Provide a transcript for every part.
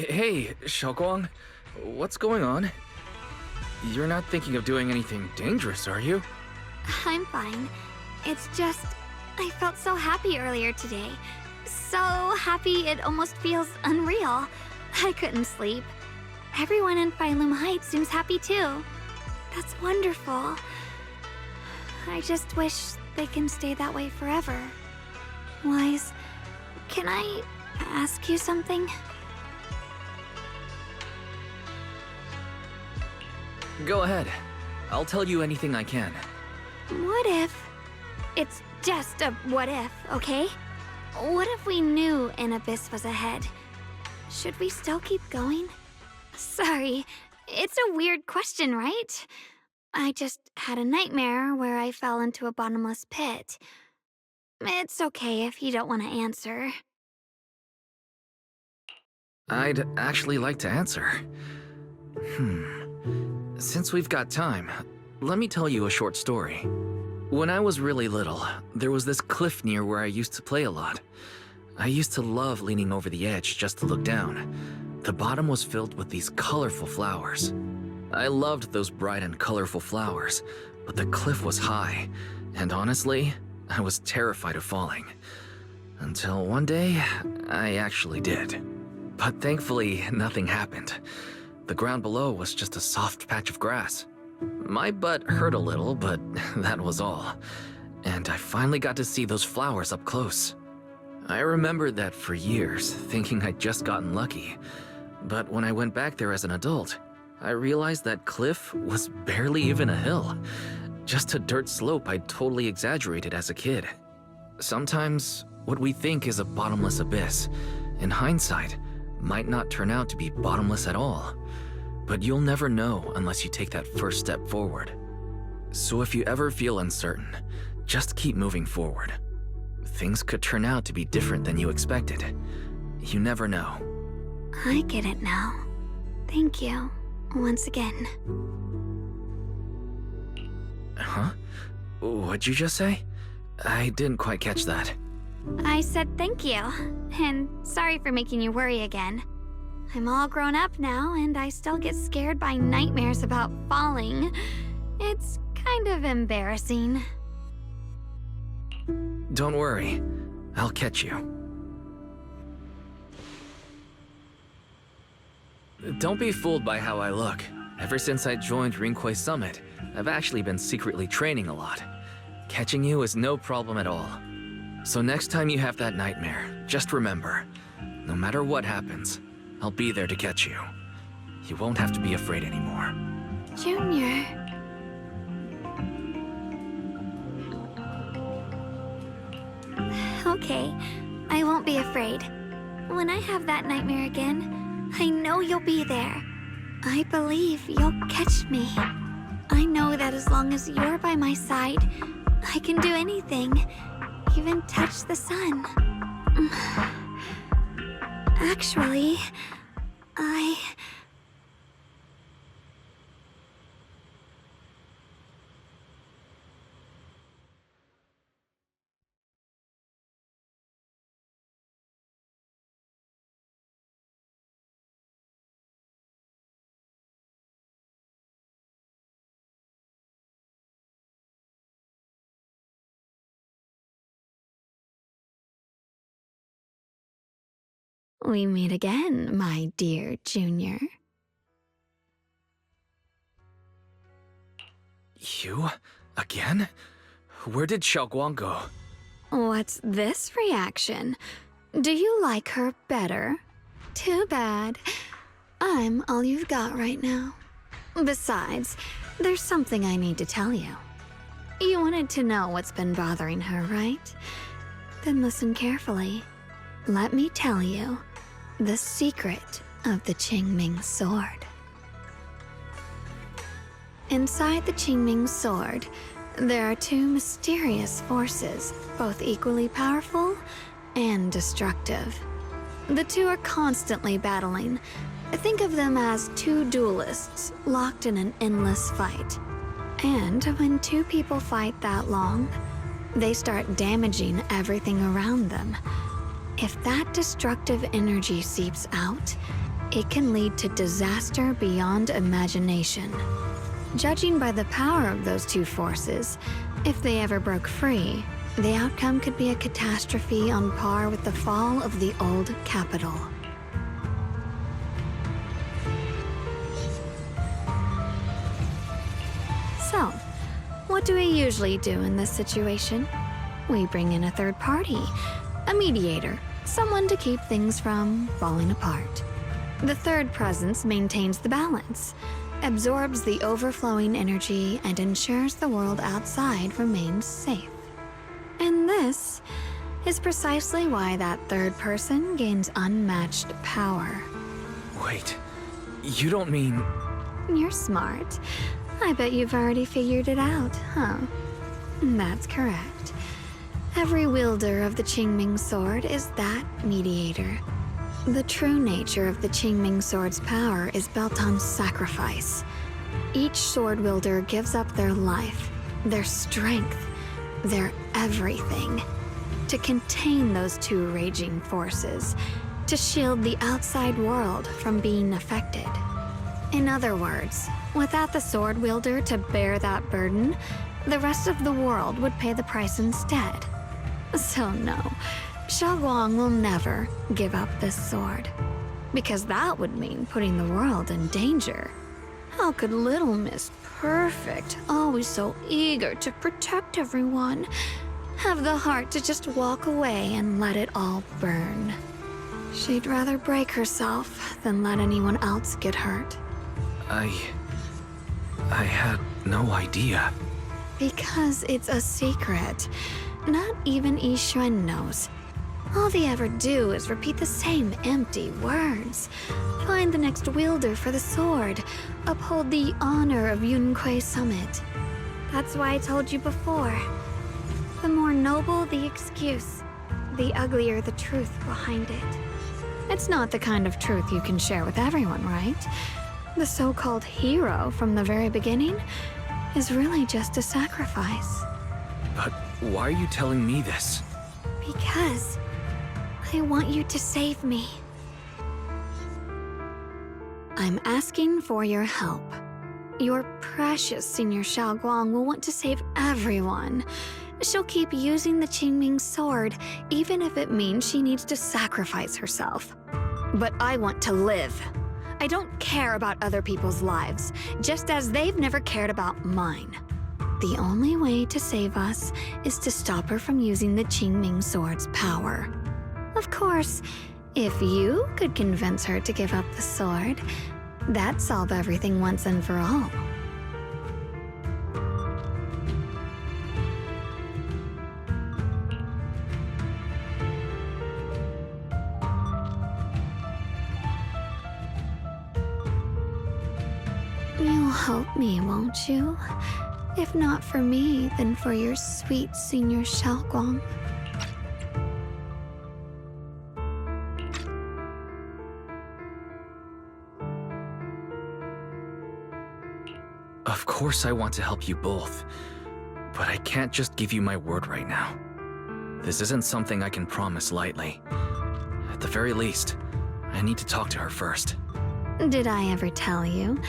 Hey, Shunguang. What's going on? You're not thinking of doing anything dangerous, are you? I'm fine. It's just, I felt so happy earlier today. So happy it almost feels unreal. I couldn't sleep. Everyone in Phylum Heights seems happy too. That's wonderful. I just wish they can stay that way forever. Wise, can I ask you something? Go ahead. I'll tell you anything I can. What if... It's just a what if, okay? What if we knew an abyss was ahead? Should we still keep going? Sorry, it's a weird question, right? I just had a nightmare where I fell into a bottomless pit. It's okay if you don't want to answer. I'd actually like to answer. Since we've got time, let me tell you a short story. When I was really little, there was this cliff near where I used to play a lot. I used to love leaning over the edge just to look down. The bottom was filled with these colorful flowers. I loved those bright and colorful flowers, but the cliff was high, and honestly, I was terrified of falling. Until one day, I actually did. But thankfully, nothing happened. The ground below was just a soft patch of grass. My butt hurt a little, but that was all. And I finally got to see those flowers up close. I remembered that for years, thinking I'd just gotten lucky. But when I went back there as an adult, I realized that cliff was barely even a hill. Just a dirt slope I'd totally exaggerated as a kid. Sometimes, what we think is a bottomless abyss, in hindsight, might not turn out to be bottomless at all. But you'll never know unless you take that first step forward. So if you ever feel uncertain, just keep moving forward. Things could turn out to be different than you expected. You never know. I get it now. Thank you, once again. Huh? What'd you just say? I didn't quite catch that. I said thank you, and sorry for making you worry again. I'm all grown up now, and I still get scared by nightmares about falling. It's kind of embarrassing. Don't worry. I'll catch you. Don't be fooled by how I look. Ever since I joined Rinkwei Summit, I've actually been secretly training a lot. Catching you is no problem at all. So next time you have that nightmare, just remember, no matter what happens, I'll be there to catch you. You won't have to be afraid anymore. Junior. Okay, I won't be afraid. When I have that nightmare again, I know you'll be there. I believe you'll catch me. I know that as long as you're by my side, I can do anything, even touch the sun. Actually, we meet again, my dear Junior. You? Again? Where did Shunguang go? What's this reaction? Do you like her better? Too bad. I'm all you've got right now. Besides, there's something I need to tell you. You wanted to know what's been bothering her, right? Then listen carefully. Let me tell you the secret of the Qingming Sword. Inside the Qingming Sword, there are two mysterious forces, both equally powerful and destructive. The two are constantly battling. Think of them as two duelists locked in an endless fight. And when two people fight that long, they start damaging everything around them. If that destructive energy seeps out, it can lead to disaster beyond imagination. Judging by the power of those two forces, if they ever broke free, the outcome could be a catastrophe on par with the fall of the old capital. So, what do we usually do in this situation? We bring in a third party, a mediator, someone to keep things from falling apart. The third presence maintains the balance, absorbs the overflowing energy, and ensures the world outside remains safe. And this is precisely why that third person gains unmatched power. Wait, you don't mean... You're smart. I bet you've already figured it out, huh? That's correct. Every wielder of the Qingming Sword is that mediator. The true nature of the Qingming Sword's power is built on sacrifice. Each sword wielder gives up their life, their strength, their everything, to contain those two raging forces, to shield the outside world from being affected. In other words, without the sword wielder to bear that burden, the rest of the world would pay the price instead. So no, Shunguang will never give up this sword, because that would mean putting the world in danger. How could little Miss Perfect, always so eager to protect everyone, have the heart to just walk away and let it all burn? She'd rather break herself than let anyone else get hurt. I had no idea. Because it's a secret. Not even Yixuan knows. All they ever do is repeat the same empty words. Find the next wielder for the sword. Uphold the honor of Yunquei Summit. That's why I told you before. The more noble the excuse, the uglier the truth behind it. It's not the kind of truth you can share with everyone, right? The so-called hero from the very beginning is really just a sacrifice. But why are you telling me this? Because I want you to save me. I'm asking for your help. Your precious Senior Shunguang will want to save everyone. She'll keep using the Qingming Sword, even if it means she needs to sacrifice herself. But I want to live. I don't care about other people's lives, just as they've never cared about mine. The only way to save us is to stop her from using the Qingming Sword's power. Of course, if you could convince her to give up the sword, that'd solve everything once and for all. You'll help me, won't you? If not for me, then for your sweet Senior Shunguang. Of course I want to help you both, but I can't just give you my word right now. This isn't something I can promise lightly. At the very least, I need to talk to her first. Did I ever tell you?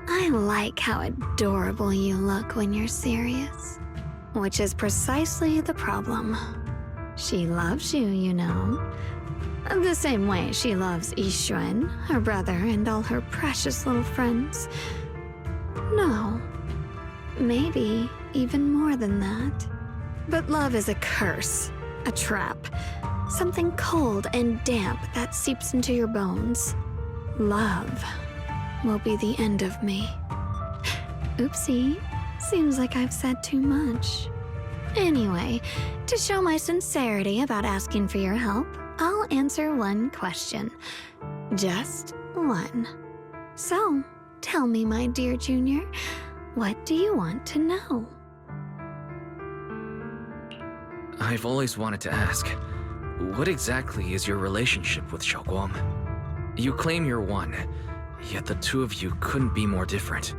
I like how adorable you look when you're serious. Which is precisely the problem. She loves you, you know. The same way she loves Yixuan, her brother, and all her precious little friends. No. Maybe even more than that. But love is a curse, a trap. Something cold and damp that seeps into your bones. Love will be the end of me. Oopsie, seems like I've said too much. Anyway, to show my sincerity about asking for your help, I'll answer one question. Just one. So, tell me, my dear Junior, what do you want to know? I've always wanted to ask, what exactly is your relationship with Shunguang? You claim you're one, yet the two of you couldn't be more different.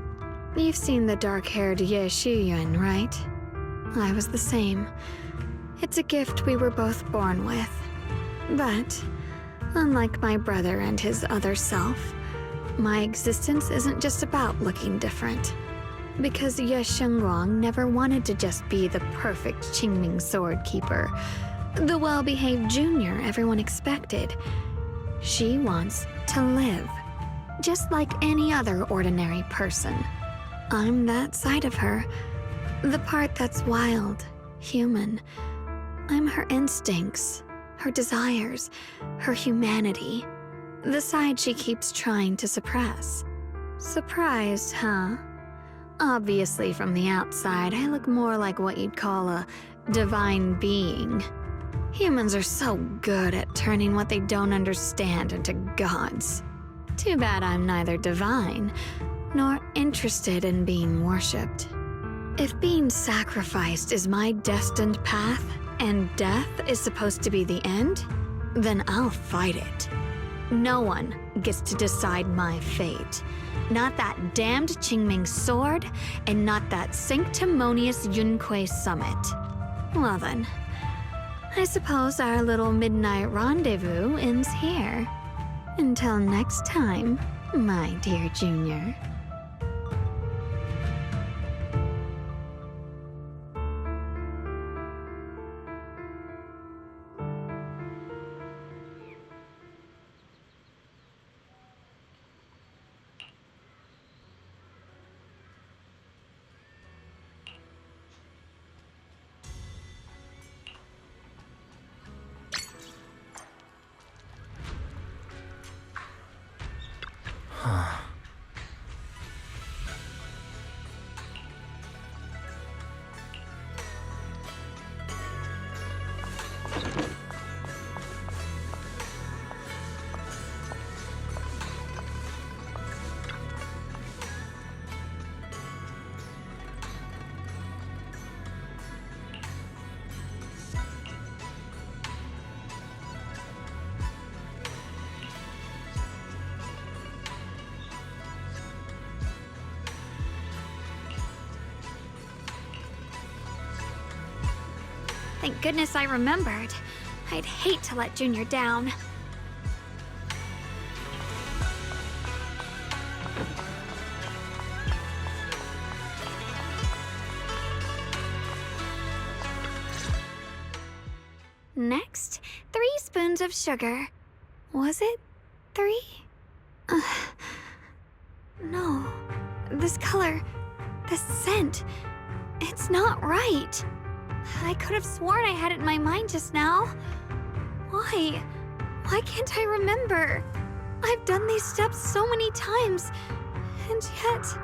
You've seen the dark-haired Ye Shiyuan, right? I was the same. It's a gift we were both born with. But Unlike my brother and his other self, my existence isn't just about looking different. Because Ye Shunguang never wanted to just be the perfect Qingming Sword keeper, the well-behaved junior everyone expected. She wants to live, just like any other ordinary person. I'm that side of her, the part that's wild, human. I'm her instincts, her desires, her humanity, the side she keeps trying to suppress. Surprised, huh? Obviously, from the outside, I look more like what you'd call a divine being. Humans are so good at turning what they don't understand into gods. Too bad I'm neither divine nor interested in being worshipped. If being sacrificed is my destined path and death is supposed to be the end, then I'll fight it. No one gets to decide my fate. Not that damned Qingming Sword, and not that sanctimonious Yunque Summit. Well then, I suppose our little midnight rendezvous ends here. Until next time, my dear Junior. Thank goodness I remembered. I'd hate to let Junior down. Next, 3 spoons of sugar. Was it 3? No. This color, this scent, it's not right. I could have sworn I had it in my mind just now. Why? Why can't I remember? I've done these steps so many times, and yet...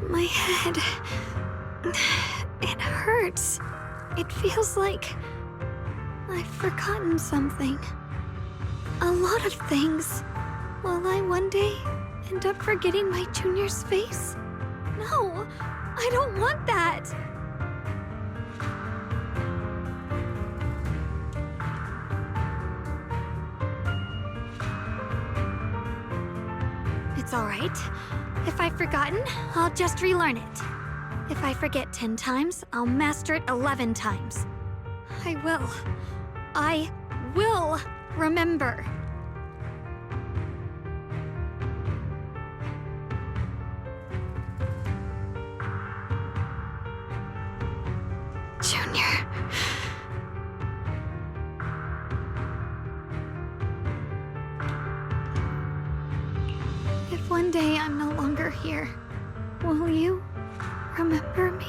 My head... it hurts. It feels like... I've forgotten something. A lot of things. Will I one day end up forgetting my junior's face? No, I don't want that! It's alright. If I've forgotten, I'll just relearn it. If I forget 10 times, I'll master it 11 times. I will remember. Junior. If one day I'm no longer here, will you remember me?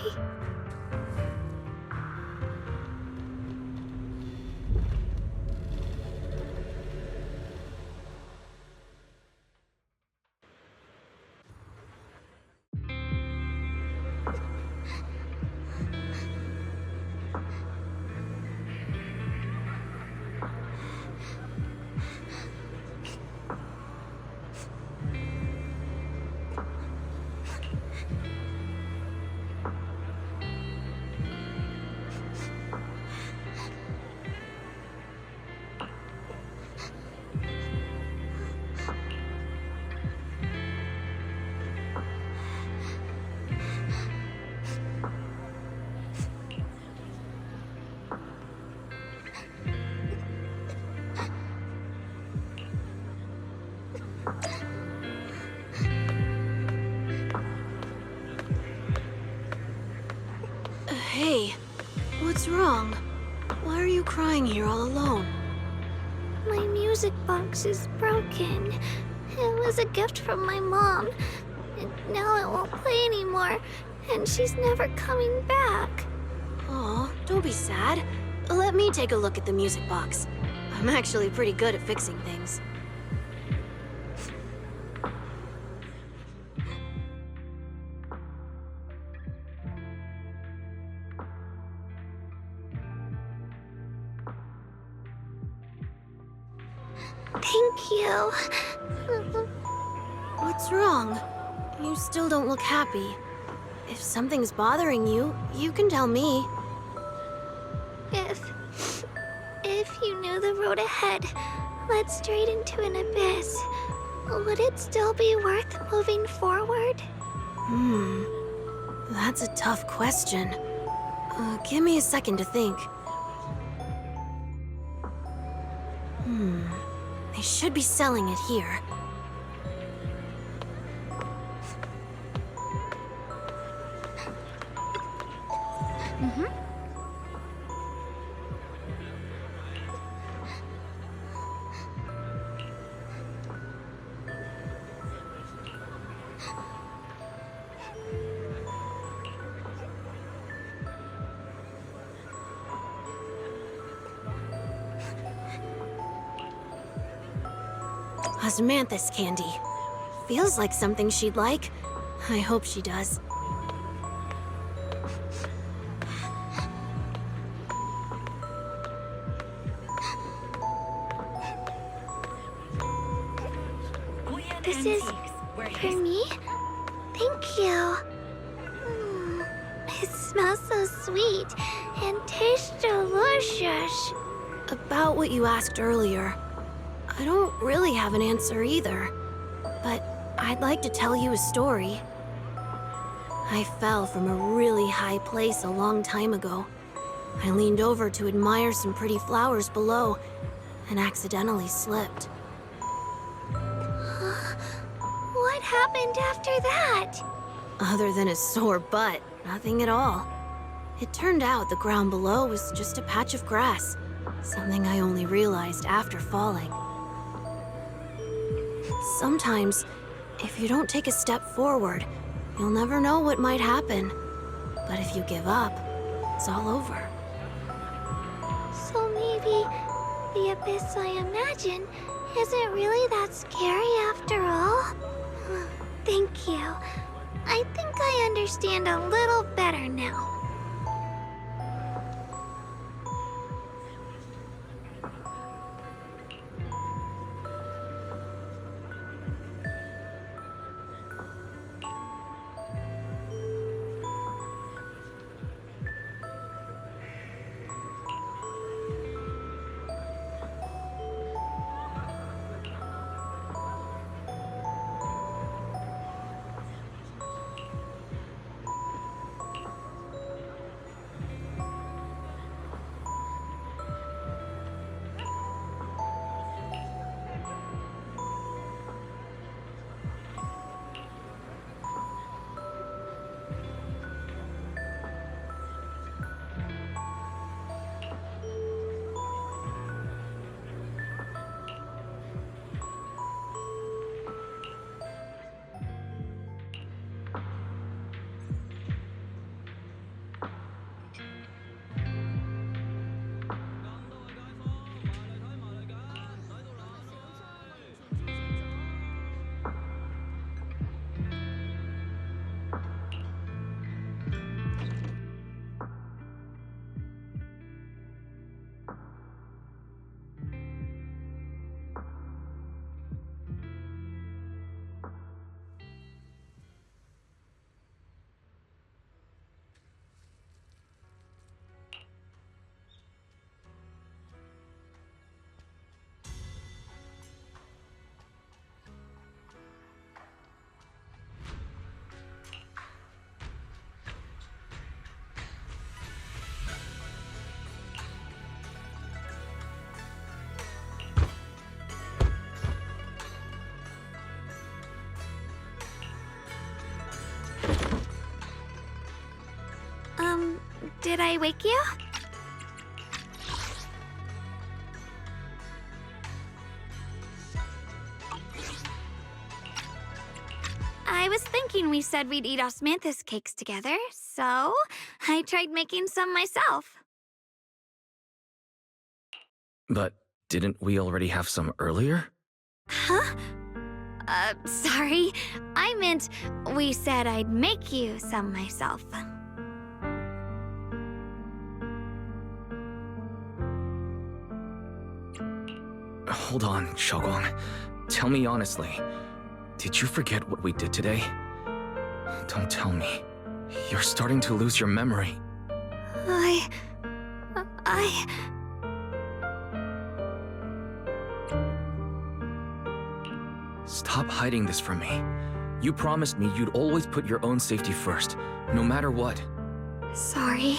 Hey, what's wrong? Why are you crying here all alone? My music box is broken. It was a gift from my mom. And now it won't play anymore. And she's never coming back. Aw, don't be sad. Let me take a look at the music box. I'm actually pretty good at fixing things. Thank you. What's wrong? You still don't look happy. If something's bothering you, you can tell me. If you knew the road ahead led straight into an abyss, would it still be worth moving forward? That's a tough question. Give me a second to think. They should be selling it here. Osmanthus candy. Feels like something she'd like. I hope she does. This is for me? Thank you. It smells so sweet and tastes delicious. About what you asked earlier, I don't really have an answer either, but I'd like to tell you a story. I fell from a really high place a long time ago. I leaned over to admire some pretty flowers below and accidentally slipped. What happened after that? Other than a sore butt, nothing at all. It turned out the ground below was just a patch of grass, something I only realized after falling. Sometimes, if you don't take a step forward, you'll never know what might happen. But if you give up, it's all over. So maybe the abyss I imagine isn't really that scary after all? Thank you. I think I understand a little better now. Did I wake you? I was thinking we said we'd eat osmanthus cakes together, so I tried making some myself. But didn't we already have some earlier? Huh? Sorry. I meant we said I'd make you some myself. Hold on, Shunguang. Tell me honestly. Did you forget what we did today? Don't tell me. You're starting to lose your memory. I... Stop hiding this from me. You promised me you'd always put your own safety first, no matter what. Sorry.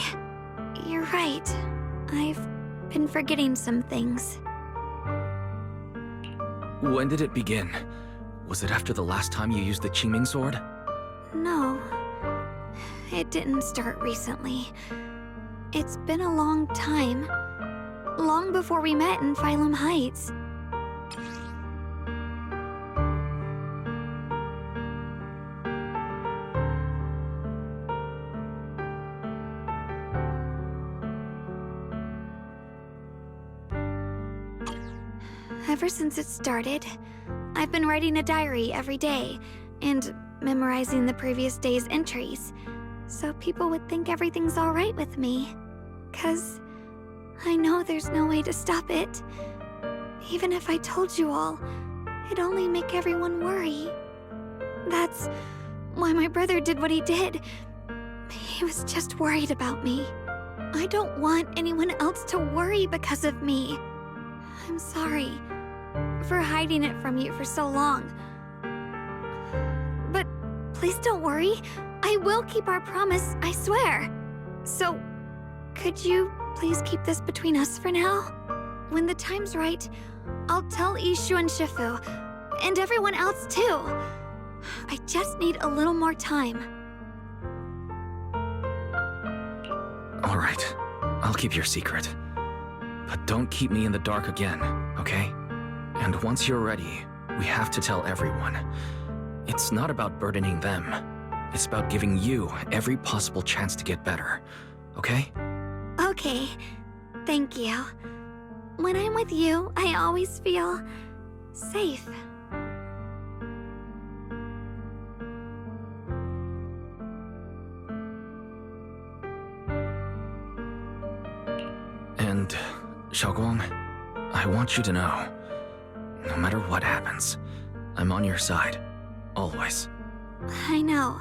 You're right. I've been forgetting some things. When did it begin? Was it after the last time you used the Qingming Sword? No. It didn't start recently. It's been a long time. Long before we met in Phylum Heights. Ever since it started, I've been writing a diary every day and memorizing the previous day's entries, so people would think everything's all right with me. 'Cause I know there's no way to stop it. Even if I told you all, it'd only make everyone worry. That's why my brother did what he did. He was just worried about me. I don't want anyone else to worry because of me. I'm sorry for hiding it from you for so long. But please don't worry. I will keep our promise, I swear. So, could you please keep this between us for now? When the time's right, I'll tell Ishu and Shifu, and everyone else too. I just need a little more time. All right, I'll keep your secret. But don't keep me in the dark again, okay? And once you're ready, we have to tell everyone. It's not about burdening them. It's about giving you every possible chance to get better, okay? Okay, thank you. When I'm with you, I always feel safe. And, Shunguang, I want you to know, no matter what happens, I'm on your side, always. I know.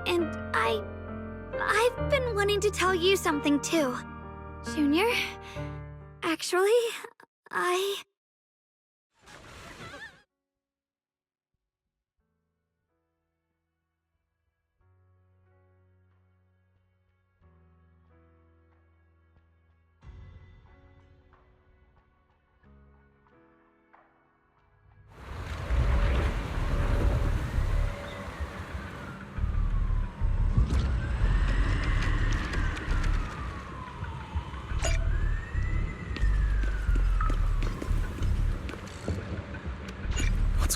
And I've been wanting to tell you something too. Junior, actually,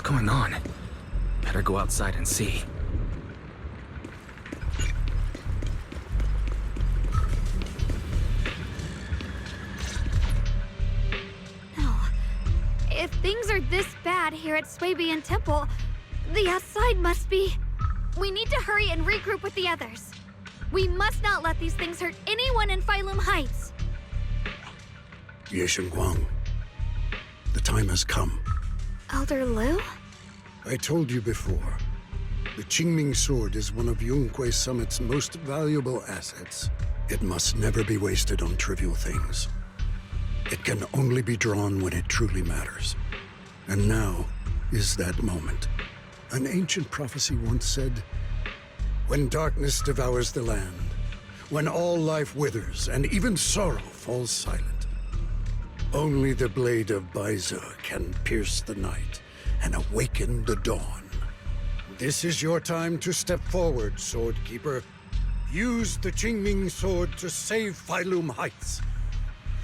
What's going on? Better go outside and see. no. If things are this bad here at Swabian Temple, the outside must be... We need to hurry and regroup with the others. We must not let these things hurt anyone in Phylum Heights. Ye Shunguang, the time has come. Elder Liu? I told you before, the Qingming Sword is one of Yunque Summit's most valuable assets. It must never be wasted on trivial things. It can only be drawn when it truly matters. And now is that moment. An ancient prophecy once said, "When darkness devours the land, when all life withers and even sorrow falls silent, only the blade of Baiza can pierce the night and awaken the dawn. This is your time to step forward, Sword Keeper. Use the Qingming Sword to save Phylum Heights.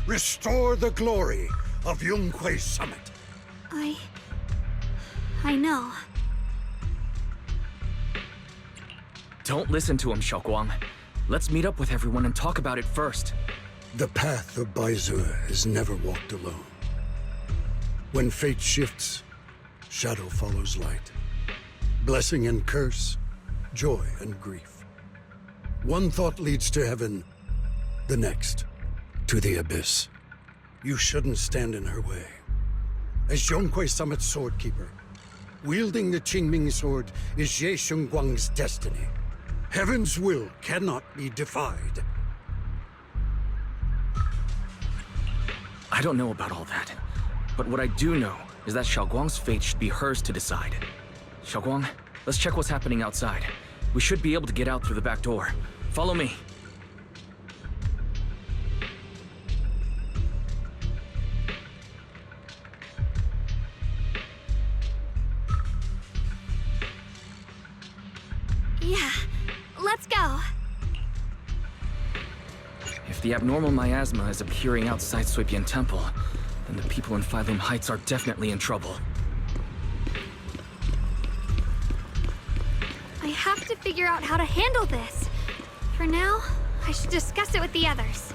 Restore the glory of Yunquay Summit. I know. Don't listen to him, Shunguang. Let's meet up with everyone and talk about it first. The path of Baizu is never walked alone. When fate shifts, shadow follows light. Blessing and curse, joy and grief. One thought leads to heaven, the next to the abyss. You shouldn't stand in her way. As Yunquay Summit's swordkeeper, wielding the Qingming Sword is Ye Shunguang's destiny. Heaven's will cannot be defied. I don't know about all that, but what I do know is that Shunguang's fate should be hers to decide. Shunguang, let's check what's happening outside. We should be able to get out through the back door. Follow me. Yeah, let's go. If the abnormal miasma is appearing outside Suipian Temple, then the people in Phylum Heights are definitely in trouble. I have to figure out how to handle this. For now, I should discuss it with the others.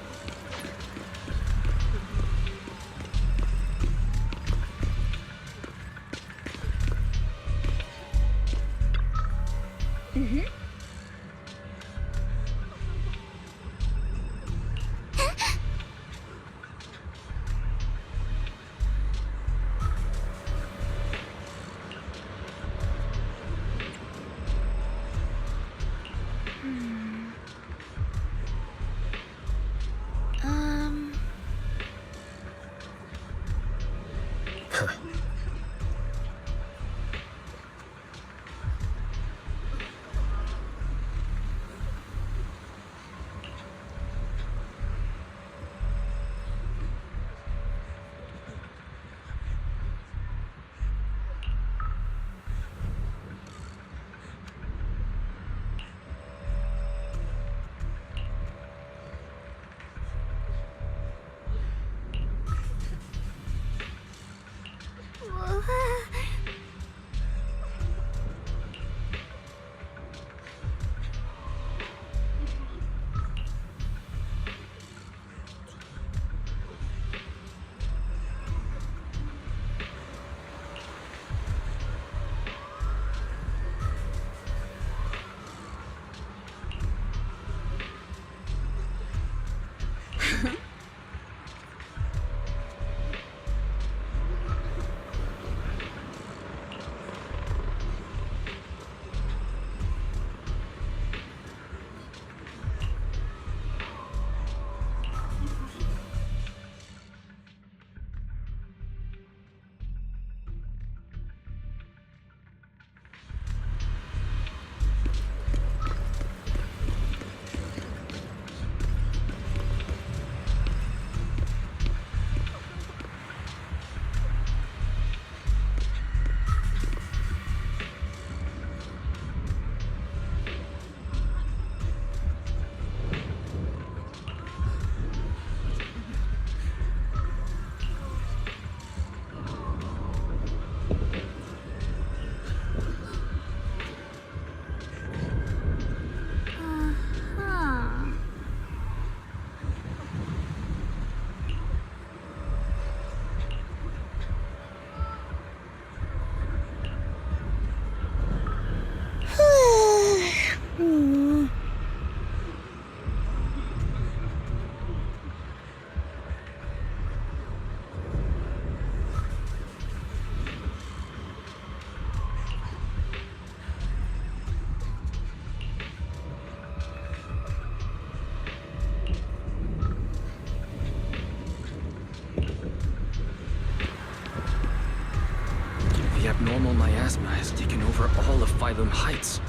Abnormal miasma has taken over all of Phylum Heights.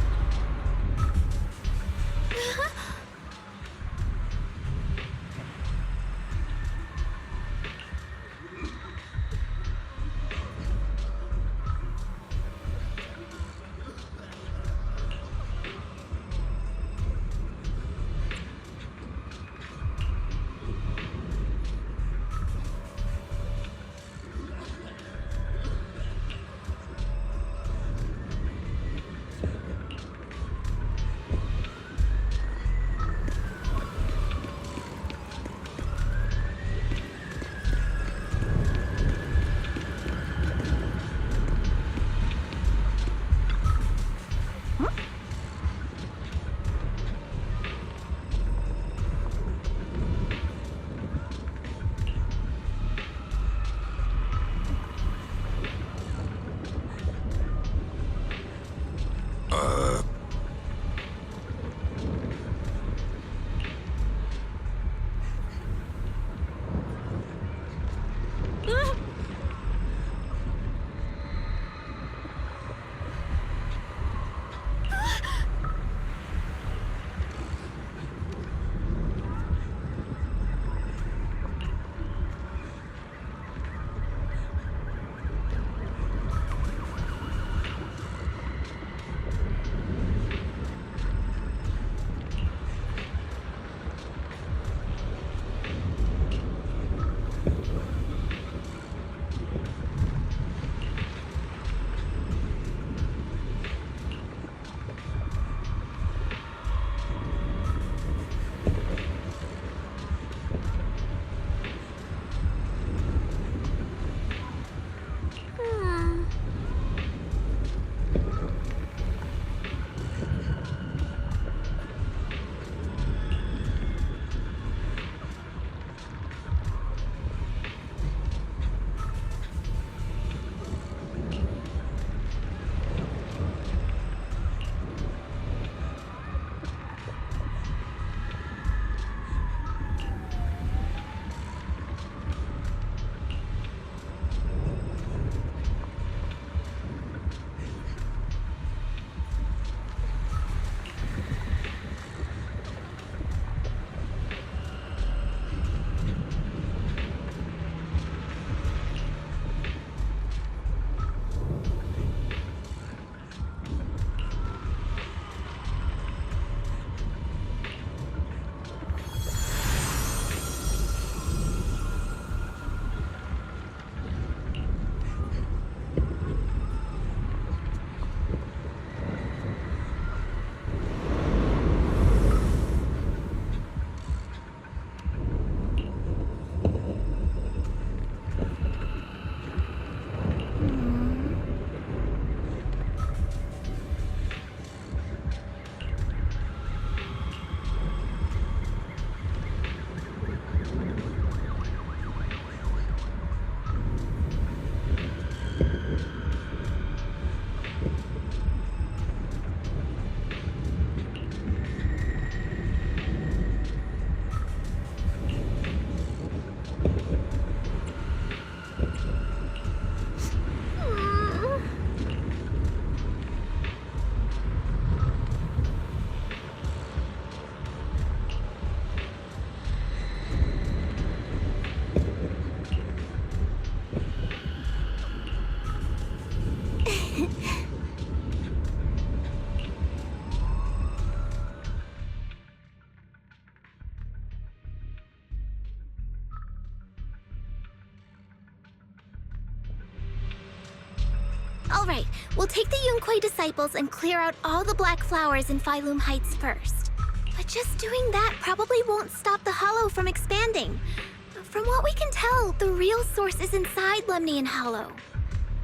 All right, we'll take the Yunquei disciples and clear out all the black flowers in Phylum Heights first. But just doing that probably won't stop the Hollow from expanding. From what we can tell, the real source is inside Lemnian Hollow.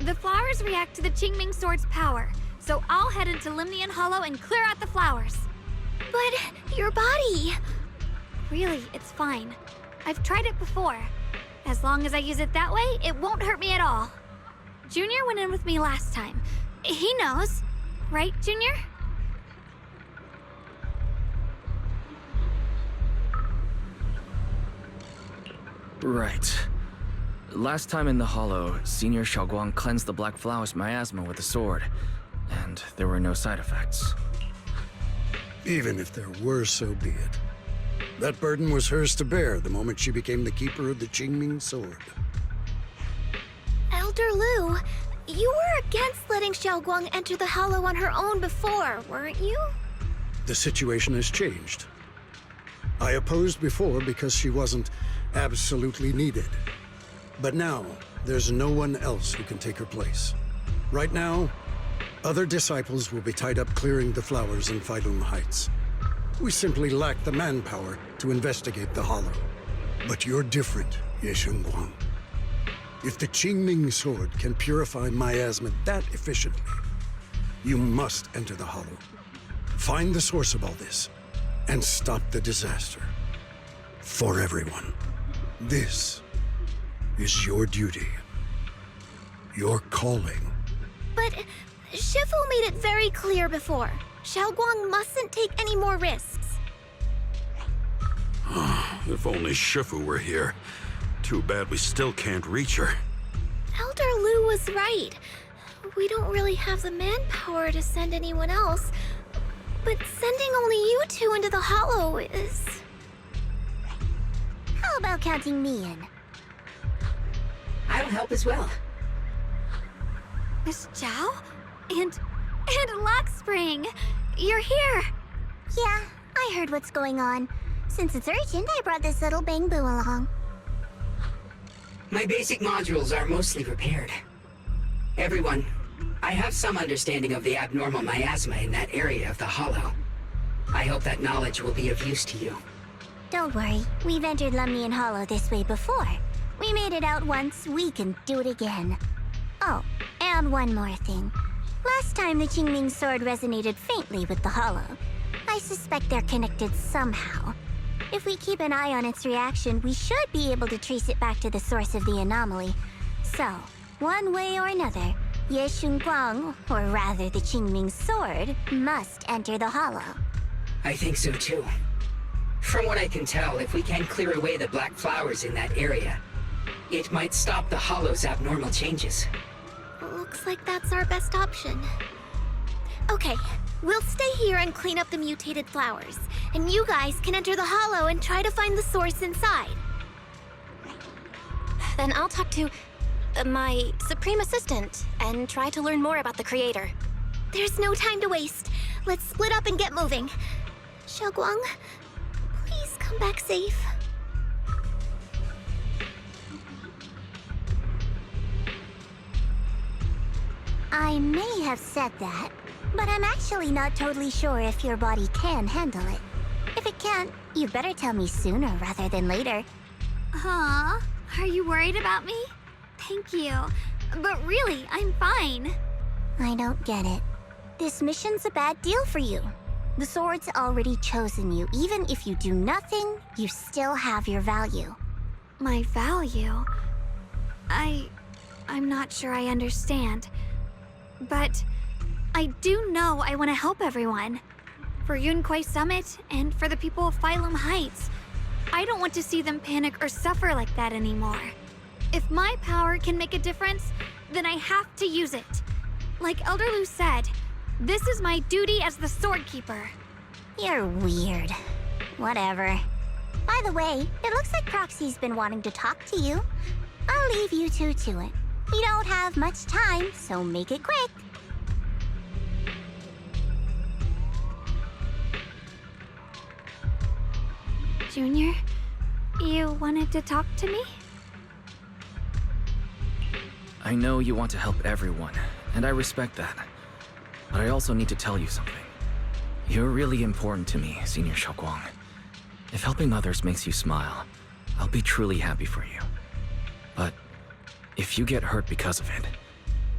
The flowers react to the Qingming Sword's power, so I'll head into Lemnian Hollow and clear out the flowers. But your body... Really, it's fine. I've tried it before. As long as I use it that way, it won't hurt me at all. Junior went in with me last time. He knows. Right, Junior? Right. Last time in the Hollow, Senior Shunguang cleansed the Black Flowers miasma with a sword, and there were no side effects. Even if there were, so be it. That burden was hers to bear the moment she became the keeper of the Qingming Sword. Elder Lu, you were against letting Xiaoguang enter the Hollow on her own before, weren't you? The situation has changed. I opposed before because she wasn't absolutely needed. But now, there's no one else who can take her place. Right now, other disciples will be tied up clearing the flowers in Phylum Heights. We simply lack the manpower to investigate the Hollow. But you're different, Ye Shunguang. If the Qingming Sword can purify miasma that efficiently, you must enter the Hollow. Find the source of all this, and stop the disaster. For everyone. This is your duty. Your calling. But Shifu made it very clear before. Xiaoguang mustn't take any more risks. If only Shifu were here. Too bad we still can't reach her. Elder Lu was right. We don't really have the manpower to send anyone else. But sending only you two into the Hollow is... How about counting me in? I'll help as well. Miss Zhao? And Lockspring! You're here! Yeah, I heard what's going on. Since it's urgent, I brought this little bang-boo along. My basic modules are mostly repaired. Everyone, I have some understanding of the abnormal miasma in that area of the Hollow. I hope that knowledge will be of use to you. Don't worry, we've entered Lemnian Hollow this way before. We made it out once, we can do it again. Oh, and one more thing. Last time the Qingming Sword resonated faintly with the Hollow. I suspect they're connected somehow. If we keep an eye on its reaction, we should be able to trace it back to the source of the anomaly. So, one way or another, Ye Shunguang, or rather the Qingming Sword, must enter the Hollow. I think so too. From what I can tell, if we can clear away the black flowers in that area, it might stop the Hollow's abnormal changes. Looks like that's our best option. Okay, we'll stay here and clean up the mutated flowers. And you guys can enter the Hollow and try to find the source inside. Then I'll talk to my Supreme Assistant and try to learn more about the Creator. There's no time to waste. Let's split up and get moving. Xiaoguang, please come back safe. I may have said that, but I'm actually not totally sure if your body can handle it. If it can't, you better tell me sooner rather than later. Huh? Are you worried about me? Thank you. But really, I'm fine. I don't get it. This mission's a bad deal for you. The sword's already chosen you. Even if you do nothing, you still have your value. My value? I'm not sure I understand. But I do know I want to help everyone. For Yunquei Summit and for the people of Phylum Heights. I don't want to see them panic or suffer like that anymore. If my power can make a difference, then I have to use it. Like Elder Lu said, this is my duty as the Sword Keeper. You're weird. Whatever. By the way, it looks like Proxy's been wanting to talk to you. I'll leave you two to it. You don't have much time, so make it quick. Junior, you wanted to talk to me? I know you want to help everyone, and I respect that. But I also need to tell you something. You're really important to me, Senior Shunguang. If helping others makes you smile, I'll be truly happy for you. But if you get hurt because of it,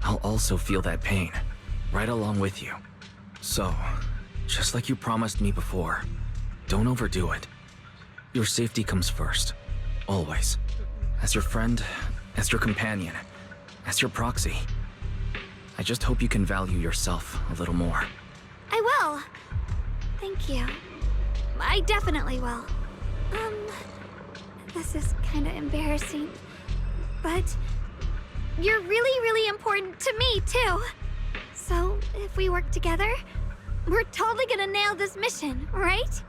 I'll also feel that pain, right along with you. So, just like you promised me before, don't overdo it. Your safety comes first, always. As your friend, as your companion, as your proxy. I just hope you can value yourself a little more. I will. Thank you. I definitely will. This is kinda embarrassing. But you're really, really important to me, too. So, if we work together, we're totally gonna nail this mission, right?